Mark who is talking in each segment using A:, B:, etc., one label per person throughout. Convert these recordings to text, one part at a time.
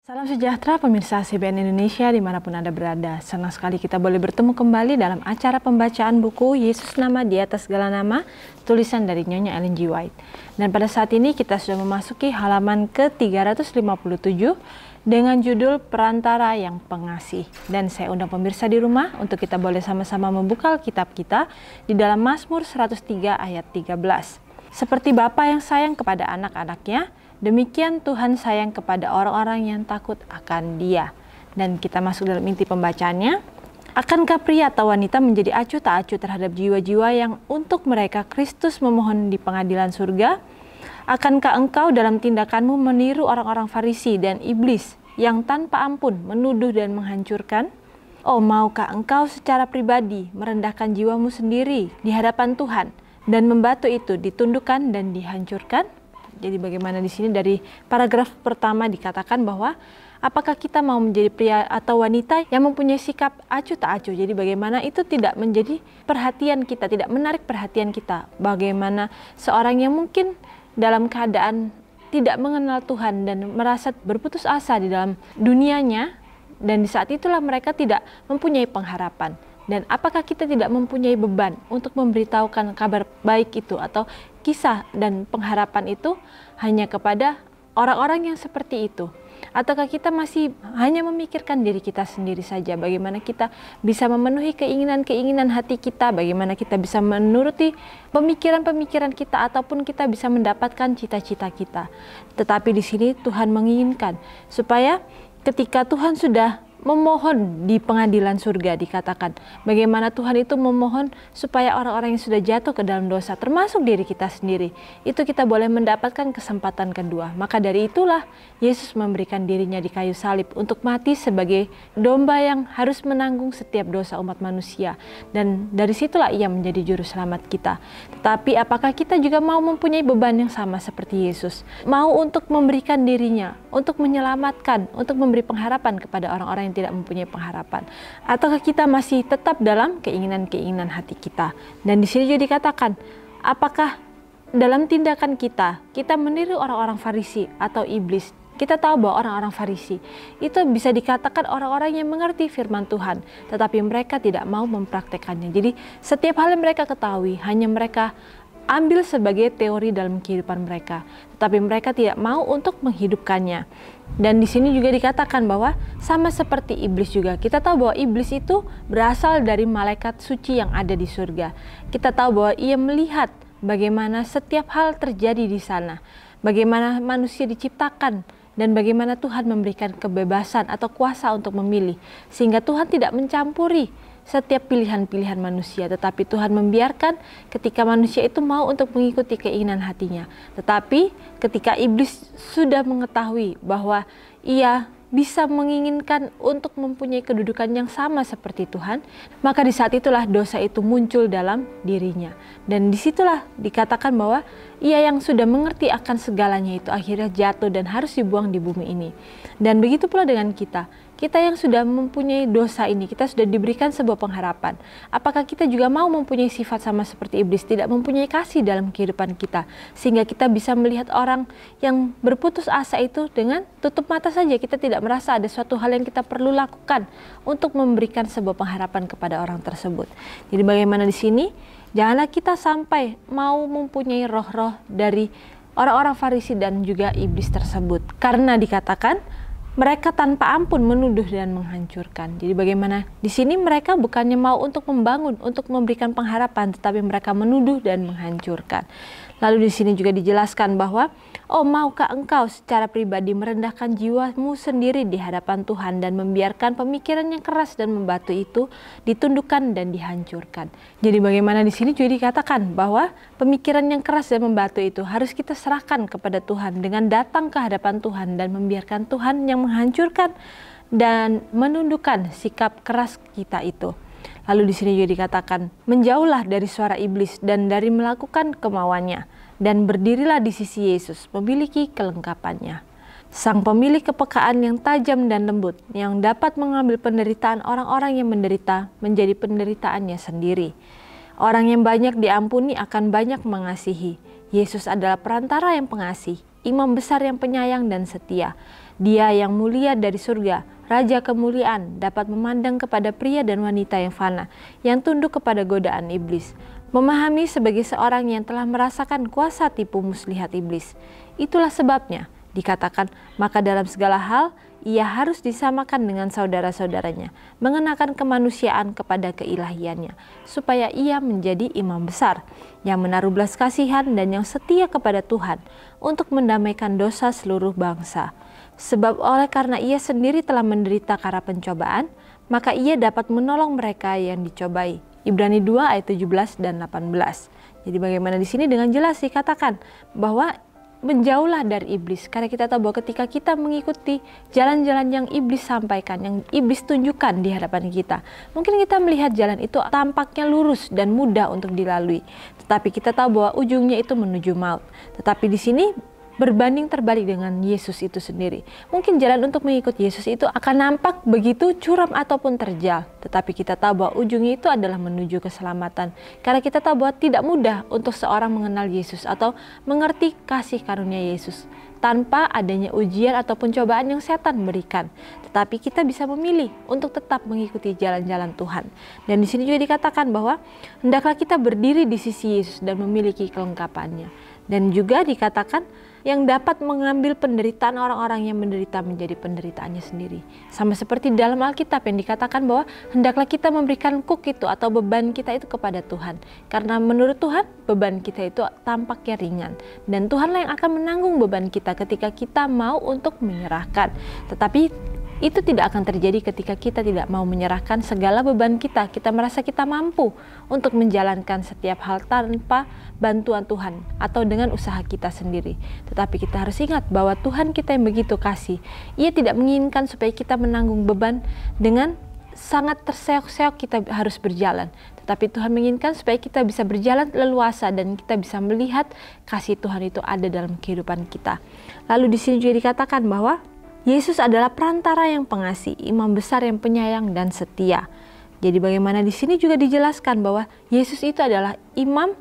A: Salam sejahtera pemirsa CBN Indonesia dimanapun Anda berada. Senang sekali kita boleh bertemu kembali dalam acara pembacaan buku Yesus Nama di Atas Segala Nama, tulisan dari Nyonya Ellen G. White. Dan pada saat ini kita sudah memasuki halaman ke-357 dengan judul Perantara yang Pengasih. Dan saya undang pemirsa di rumah untuk kita boleh sama-sama membuka kitab kita di dalam Mazmur 103 ayat 13. Seperti Bapa yang sayang kepada anak-anaknya, demikian Tuhan sayang kepada orang-orang yang takut akan Dia. Dan kita masuk dalam inti pembacaannya. Akankah pria atau wanita menjadi acuh tak acuh terhadap jiwa-jiwa yang untuk mereka Kristus memohon di pengadilan surga? Akankah engkau dalam tindakanmu meniru orang-orang Farisi dan iblis yang tanpa ampun menuduh dan menghancurkan? Oh, maukah engkau secara pribadi merendahkan jiwamu sendiri di hadapan Tuhan dan membatu itu ditundukkan dan dihancurkan? Jadi bagaimana di sini dari paragraf pertama dikatakan bahwa apakah kita mau menjadi pria atau wanita yang mempunyai sikap acuh tak acuh. Jadi bagaimana itu tidak menjadi perhatian kita, tidak menarik perhatian kita. Bagaimana seorang yang mungkin dalam keadaan tidak mengenal Tuhan dan merasa berputus asa di dalam dunianya, dan di saat itulah mereka tidak mempunyai pengharapan. Dan apakah kita tidak mempunyai beban untuk memberitahukan kabar baik itu atau kisah dan pengharapan itu hanya kepada orang-orang yang seperti itu? Ataukah kita masih hanya memikirkan diri kita sendiri saja? Bagaimana kita bisa memenuhi keinginan-keinginan hati kita? Bagaimana kita bisa menuruti pemikiran-pemikiran kita ataupun kita bisa mendapatkan cita-cita kita? Tetapi di sini Tuhan menginginkan supaya ketika Tuhan sudah memohon di pengadilan surga, dikatakan bagaimana Tuhan itu memohon supaya orang-orang yang sudah jatuh ke dalam dosa, termasuk diri kita sendiri, itu kita boleh mendapatkan kesempatan kedua. Maka dari itulah Yesus memberikan dirinya di kayu salib untuk mati sebagai domba yang harus menanggung setiap dosa umat manusia, dan dari situlah ia menjadi juru selamat kita. Tetapi apakah kita juga mau mempunyai beban yang sama seperti Yesus, mau untuk memberikan dirinya, untuk menyelamatkan, untuk memberi pengharapan kepada orang-orang yang tidak mempunyai pengharapan? Ataukah kita masih tetap dalam keinginan-keinginan hati kita? Dan di sini juga dikatakan, apakah dalam tindakan kita meniru orang-orang Farisi atau iblis? Kita tahu bahwa orang-orang Farisi itu bisa dikatakan orang-orang yang mengerti firman Tuhan, tetapi mereka tidak mau mempraktekannya. Jadi setiap hal yang mereka ketahui hanya mereka ambil sebagai teori dalam kehidupan mereka, tetapi mereka tidak mau untuk menghidupkannya. Dan di sini juga dikatakan bahwa sama seperti iblis juga. Kita tahu bahwa iblis itu berasal dari malaikat suci yang ada di surga. Kita tahu bahwa ia melihat bagaimana setiap hal terjadi di sana, bagaimana manusia diciptakan, dan bagaimana Tuhan memberikan kebebasan atau kuasa untuk memilih, sehingga Tuhan tidak mencampuri setiap pilihan-pilihan manusia, tetapi Tuhan membiarkan ketika manusia itu mau untuk mengikuti keinginan hatinya. Tetapi ketika iblis sudah mengetahui bahwa ia bisa menginginkan untuk mempunyai kedudukan yang sama seperti Tuhan, maka di saat itulah dosa itu muncul dalam dirinya. Dan disitulah dikatakan bahwa ia yang sudah mengerti akan segalanya itu akhirnya jatuh dan harus dibuang di bumi ini. Dan begitu pula dengan kita yang sudah mempunyai dosa ini, kita sudah diberikan sebuah pengharapan. Apakah kita juga mau mempunyai sifat sama seperti iblis, tidak mempunyai kasih dalam kehidupan kita, sehingga kita bisa melihat orang yang berputus asa itu dengan tutup mata saja? Kita tidak merasa ada suatu hal yang kita perlu lakukan untuk memberikan sebuah pengharapan kepada orang tersebut. Jadi bagaimana di sini? Janganlah kita sampai mau mempunyai roh-roh dari orang-orang Farisi dan juga iblis tersebut, karena dikatakan mereka tanpa ampun menuduh dan menghancurkan. Jadi bagaimana di sini mereka bukannya mau untuk membangun, untuk memberikan pengharapan, tetapi mereka menuduh dan menghancurkan. Lalu di sini juga dijelaskan bahwa, oh, maukah engkau secara pribadi merendahkan jiwamu sendiri di hadapan Tuhan dan membiarkan pemikiran yang keras dan membatu itu ditundukkan dan dihancurkan. Jadi bagaimana di sini juga dikatakan bahwa pemikiran yang keras dan membatu itu harus kita serahkan kepada Tuhan dengan datang ke hadapan Tuhan dan membiarkan Tuhan yang menghancurkan dan menundukkan sikap keras kita itu. Lalu di sini juga dikatakan, menjauhlah dari suara iblis dan dari melakukan kemauannya, dan berdirilah di sisi Yesus, memiliki kelengkapannya. Sang pemilik kepekaan yang tajam dan lembut, yang dapat mengambil penderitaan orang-orang yang menderita menjadi penderitaannya sendiri. Orang yang banyak diampuni akan banyak mengasihi. Yesus adalah perantara yang pengasih, imam besar yang penyayang dan setia. Dia yang mulia dari surga, Raja kemuliaan, dapat memandang kepada pria dan wanita yang fana, yang tunduk kepada godaan iblis. Memahami sebagai seorang yang telah merasakan kuasa tipu muslihat iblis. Itulah sebabnya dikatakan, maka dalam segala hal ia harus disamakan dengan saudara-saudaranya, mengenakan kemanusiaan kepada keilahiannya, supaya ia menjadi imam besar, yang menaruh belas kasihan dan yang setia kepada Tuhan, untuk mendamaikan dosa seluruh bangsa. Sebab oleh karena ia sendiri telah menderita karena pencobaan, maka ia dapat menolong mereka yang dicobai. Ibrani 2 ayat 17 dan 18. Jadi bagaimana di sini dengan jelas dikatakan bahwa menjauhlah dari iblis, karena kita tahu bahwa ketika kita mengikuti jalan-jalan yang iblis sampaikan, yang iblis tunjukkan di hadapan kita, mungkin kita melihat jalan itu tampaknya lurus dan mudah untuk dilalui, tetapi kita tahu bahwa ujungnya itu menuju maut. Tetapi di sini berbanding terbalik dengan Yesus itu sendiri. Mungkin jalan untuk mengikut Yesus itu akan nampak begitu curam ataupun terjal, tetapi kita tahu bahwa ujungnya itu adalah menuju keselamatan. Karena kita tahu bahwa tidak mudah untuk seorang mengenal Yesus atau mengerti kasih karunia Yesus tanpa adanya ujian ataupun cobaan yang setan berikan. Tetapi kita bisa memilih untuk tetap mengikuti jalan-jalan Tuhan. Dan di sini juga dikatakan bahwa hendaklah kita berdiri di sisi Yesus dan memiliki kelengkapannya. Dan juga dikatakan yang dapat mengambil penderitaan orang-orang yang menderita menjadi penderitaannya sendiri. Sama seperti dalam Alkitab yang dikatakan bahwa hendaklah kita memberikan kuk itu atau beban kita itu kepada Tuhan. Karena menurut Tuhan beban kita itu tampaknya ringan. Dan Tuhanlah yang akan menanggung beban kita ketika kita mau untuk menyerahkan. Tetapi itu tidak akan terjadi ketika kita tidak mau menyerahkan segala beban kita. Kita merasa kita mampu untuk menjalankan setiap hal tanpa bantuan Tuhan atau dengan usaha kita sendiri. Tetapi kita harus ingat bahwa Tuhan kita yang begitu kasih. Ia tidak menginginkan supaya kita menanggung beban dengan sangat terseok-seok kita harus berjalan. Tetapi Tuhan menginginkan supaya kita bisa berjalan leluasa dan kita bisa melihat kasih Tuhan itu ada dalam kehidupan kita. Lalu di sini juga dikatakan bahwa Yesus adalah perantara yang pengasih, imam besar yang penyayang dan setia. Jadi bagaimana di sini juga dijelaskan bahwa Yesus itu adalah imam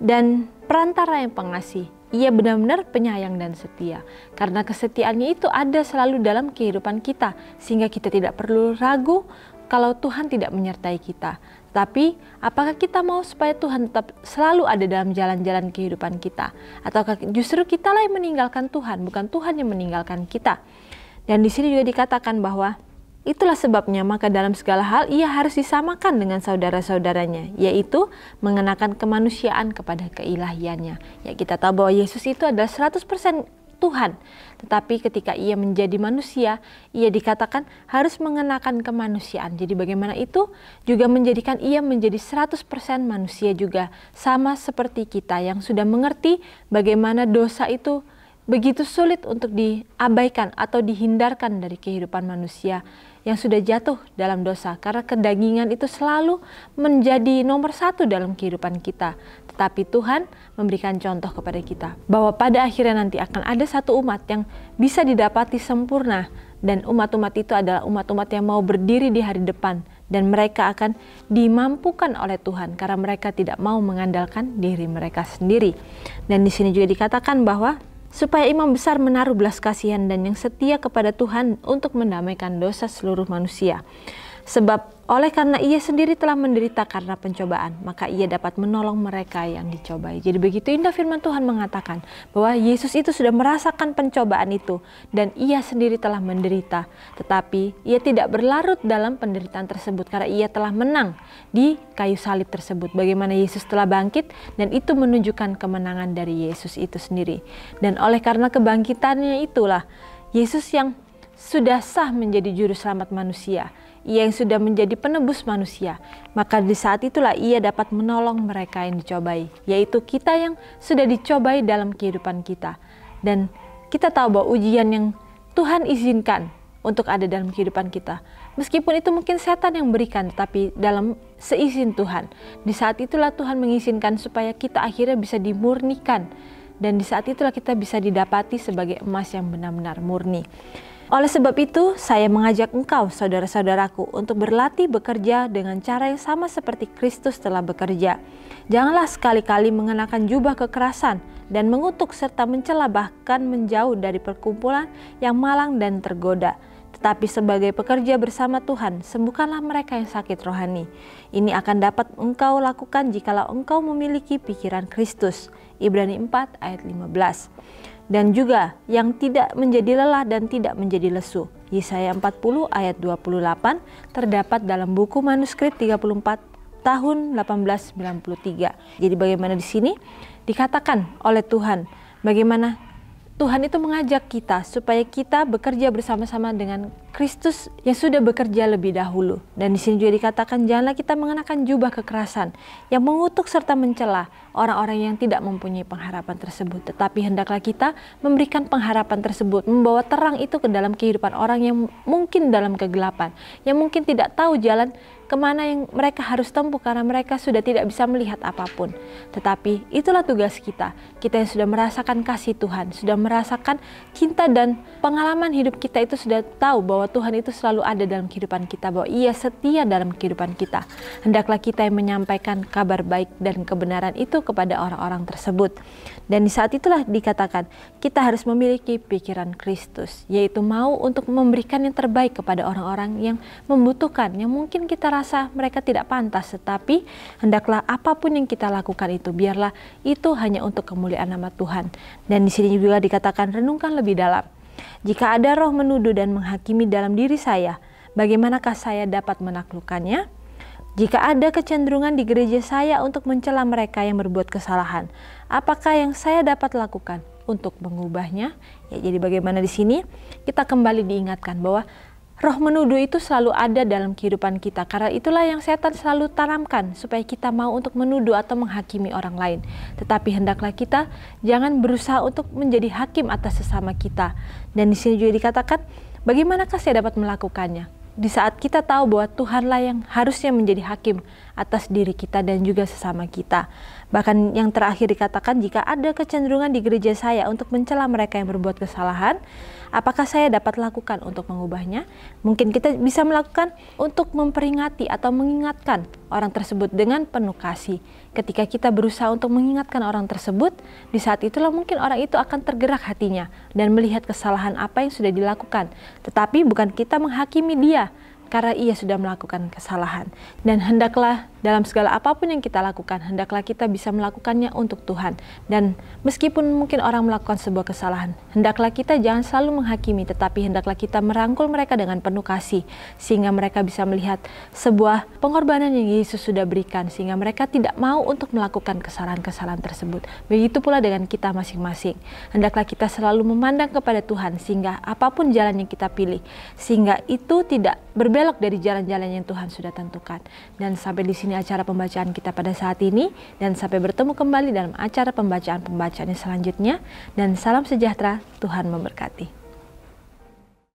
A: dan perantara yang pengasih. Ia benar-benar penyayang dan setia. Karena kesetiaannya itu ada selalu dalam kehidupan kita, sehingga kita tidak perlu ragu kalau Tuhan tidak menyertai kita. Tapi apakah kita mau supaya Tuhan tetap selalu ada dalam jalan-jalan kehidupan kita? Ataukah justru kitalah yang meninggalkan Tuhan, bukan Tuhan yang meninggalkan kita? Dan di sini juga dikatakan bahwa itulah sebabnya maka dalam segala hal ia harus disamakan dengan saudara-saudaranya, yaitu mengenakan kemanusiaan kepada keilahiannya. Ya, kita tahu bahwa Yesus itu adalah 100% Tuhan, tetapi ketika ia menjadi manusia, ia dikatakan harus mengenakan kemanusiaan. Jadi bagaimana itu juga menjadikan ia menjadi 100% manusia juga, sama seperti kita yang sudah mengerti bagaimana dosa itu begitu sulit untuk diabaikan atau dihindarkan dari kehidupan manusia yang sudah jatuh dalam dosa, karena kedagingan itu selalu menjadi nomor satu dalam kehidupan kita. Tetapi Tuhan memberikan contoh kepada kita bahwa pada akhirnya nanti akan ada satu umat yang bisa didapati sempurna, dan umat-umat itu adalah umat-umat yang mau berdiri di hari depan, dan mereka akan dimampukan oleh Tuhan karena mereka tidak mau mengandalkan diri mereka sendiri. Dan di sini juga dikatakan bahwa supaya imam besar menaruh belas kasihan dan yang setia kepada Tuhan untuk mendamaikan dosa seluruh manusia. Sebab oleh karena ia sendiri telah menderita karena pencobaan, maka ia dapat menolong mereka yang dicobai. Jadi begitu indah firman Tuhan mengatakan bahwa Yesus itu sudah merasakan pencobaan itu dan ia sendiri telah menderita. Tetapi ia tidak berlarut dalam penderitaan tersebut karena ia telah menang di kayu salib tersebut. Bagaimana Yesus telah bangkit, dan itu menunjukkan kemenangan dari Yesus itu sendiri. Dan oleh karena kebangkitannya itulah Yesus yang sudah sah menjadi juru selamat manusia, ia yang sudah menjadi penebus manusia, maka di saat itulah ia dapat menolong mereka yang dicobai, yaitu kita yang sudah dicobai dalam kehidupan kita. Dan kita tahu bahwa ujian yang Tuhan izinkan untuk ada dalam kehidupan kita, meskipun itu mungkin setan yang berikan, tapi dalam seizin Tuhan. Di saat itulah Tuhan mengizinkan supaya kita akhirnya bisa dimurnikan, dan di saat itulah kita bisa didapati sebagai emas yang benar-benar murni. Oleh sebab itu, saya mengajak engkau, saudara-saudaraku, untuk berlatih bekerja dengan cara yang sama seperti Kristus telah bekerja. Janganlah sekali-kali mengenakan jubah kekerasan dan mengutuk serta mencela, bahkan menjauh dari perkumpulan yang malang dan tergoda. Tetapi sebagai pekerja bersama Tuhan, sembuhkanlah mereka yang sakit rohani. Ini akan dapat engkau lakukan jikalau engkau memiliki pikiran Kristus. Ibrani 4 ayat 15. Dan juga yang tidak menjadi lelah dan tidak menjadi lesu. Yesaya 40 ayat 28 terdapat dalam buku manuskrip 34 tahun 1893. Jadi bagaimana di sini dikatakan oleh Tuhan, bagaimana Tuhan itu mengajak kita supaya kita bekerja bersama-sama dengan Kristus yang sudah bekerja lebih dahulu. Dan di sini juga dikatakan janganlah kita mengenakan jubah kekerasan yang mengutuk serta mencela orang-orang yang tidak mempunyai pengharapan tersebut. Tetapi hendaklah kita memberikan pengharapan tersebut, membawa terang itu ke dalam kehidupan orang yang mungkin dalam kegelapan, yang mungkin tidak tahu jalan kemana yang mereka harus tempuh karena mereka sudah tidak bisa melihat apapun. Tetapi itulah tugas kita. Kita yang sudah merasakan kasih Tuhan, sudah merasakan cinta dan pengalaman hidup kita itu sudah tahu bahwa Tuhan itu selalu ada dalam kehidupan kita, bahwa Ia setia dalam kehidupan kita. Hendaklah kita yang menyampaikan kabar baik dan kebenaran itu kepada orang-orang tersebut. Dan di saat itulah dikatakan kita harus memiliki pikiran Kristus, yaitu mau untuk memberikan yang terbaik kepada orang-orang yang membutuhkan, yang mungkin kita rasa mereka tidak pantas, tetapi hendaklah apapun yang kita lakukan itu biarlah itu hanya untuk kemuliaan nama Tuhan. Dan di sini juga dikatakan renungkan lebih dalam. Jika ada roh menuduh dan menghakimi dalam diri saya, bagaimanakah saya dapat menaklukkannya? Jika ada kecenderungan di gereja saya untuk mencela mereka yang berbuat kesalahan, apakah yang saya dapat lakukan untuk mengubahnya? Ya, jadi bagaimana di sini kita kembali diingatkan bahwa roh menuduh itu selalu ada dalam kehidupan kita, karena itulah yang setan selalu tanamkan supaya kita mau untuk menuduh atau menghakimi orang lain. Tetapi hendaklah kita jangan berusaha untuk menjadi hakim atas sesama kita. Dan di sini juga dikatakan, bagaimanakah saya dapat melakukannya? Di saat kita tahu bahwa Tuhanlah yang harusnya menjadi hakim atas diri kita dan juga sesama kita. Bahkan yang terakhir dikatakan, jika ada kecenderungan di gereja saya untuk mencela mereka yang berbuat kesalahan, apakah saya dapat lakukan untuk mengubahnya? Mungkin kita bisa melakukan untuk memperingati atau mengingatkan orang tersebut dengan penuh kasih. Ketika kita berusaha untuk mengingatkan orang tersebut, di saat itulah mungkin orang itu akan tergerak hatinya dan melihat kesalahan apa yang sudah dilakukan. Tetapi bukan kita menghakimi dia karena ia sudah melakukan kesalahan. Dan hendaklah dalam segala apapun yang kita lakukan, hendaklah kita bisa melakukannya untuk Tuhan. Dan meskipun mungkin orang melakukan sebuah kesalahan, hendaklah kita jangan selalu menghakimi, tetapi hendaklah kita merangkul mereka dengan penuh kasih, sehingga mereka bisa melihat sebuah pengorbanan yang Yesus sudah berikan, sehingga mereka tidak mau untuk melakukan kesalahan-kesalahan tersebut. Begitu pula dengan kita masing-masing. Hendaklah kita selalu memandang kepada Tuhan, sehingga apapun jalan yang kita pilih, sehingga itu tidak berbelok dari jalan-jalan yang Tuhan sudah tentukan. Dan sampai di sini acara pembacaan kita pada saat ini, dan sampai bertemu kembali dalam acara pembacaan-pembacaan yang selanjutnya. Dan salam sejahtera, Tuhan memberkati.